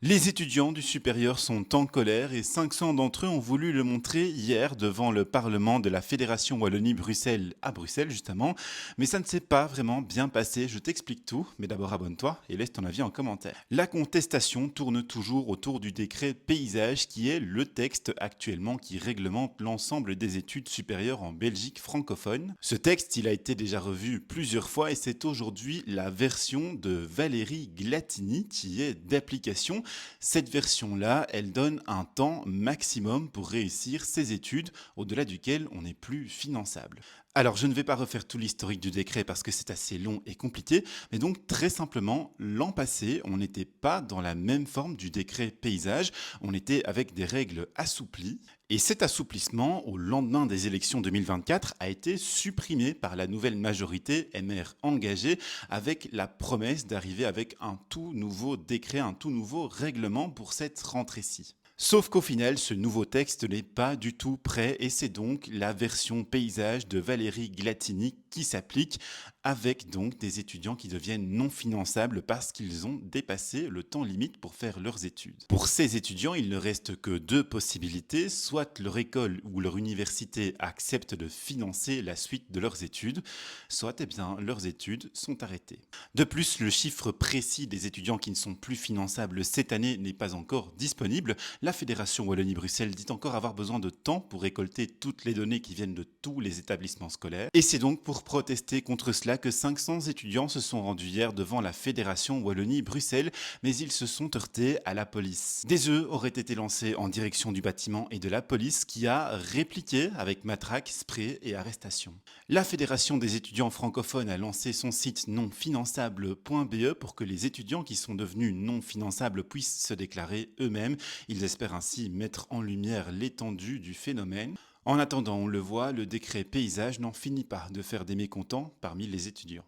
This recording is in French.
Les étudiants du supérieur sont en colère et 500 d'entre eux ont voulu le montrer hier devant le Parlement de la Fédération Wallonie-Bruxelles à Bruxelles justement. Mais ça ne s'est pas vraiment bien passé, je t'explique tout, mais d'abord abonne-toi et laisse ton avis en commentaire. La contestation tourne toujours autour du décret paysage qui est le texte actuellement qui réglemente l'ensemble des études supérieures en Belgique francophone. Ce texte, il a été déjà revu plusieurs fois et c'est aujourd'hui la version de Valérie Glatini qui est d'application. Cette version-là, elle donne un temps maximum pour réussir ses études, au-delà duquel on n'est plus finançable. Alors, je ne vais pas refaire tout l'historique du décret parce que c'est assez long et compliqué, mais donc très simplement, l'an passé, on n'était pas dans la même forme du décret paysage, on était avec des règles assouplies, et cet assouplissement, au lendemain des élections 2024, a été supprimé par la nouvelle majorité MR engagée, avec la promesse d'arriver avec un tout nouveau décret, un tout nouveau règlement pour cette rentrée-ci. Sauf qu'au final, ce nouveau texte n'est pas du tout prêt et c'est donc la version paysage de Valérie Glatini qui s'applique avec donc des étudiants qui deviennent non finançables parce qu'ils ont dépassé le temps limite pour faire leurs études. Pour ces étudiants, il ne reste que deux possibilités, soit leur école ou leur université accepte de financer la suite de leurs études, soit leurs études sont arrêtées. De plus, le chiffre précis des étudiants qui ne sont plus finançables cette année n'est pas encore disponible. La Fédération Wallonie-Bruxelles dit encore avoir besoin de temps pour récolter toutes les données qui viennent de tous les établissements scolaires. Et c'est donc pour protester contre cela que 500 étudiants se sont rendus hier devant la Fédération Wallonie-Bruxelles, mais ils se sont heurtés à la police. Des œufs auraient été lancés en direction du bâtiment et de la police qui a répliqué avec matraques, sprays et arrestations. La Fédération des étudiants francophones a lancé son site nonfinançable.be pour que les étudiants qui sont devenus non finançables puissent se déclarer eux-mêmes. Ils espèrent ainsi mettre en lumière l'étendue du phénomène. En attendant, on le voit, le décret paysage n'en finit pas de faire des mécontents parmi les étudiants.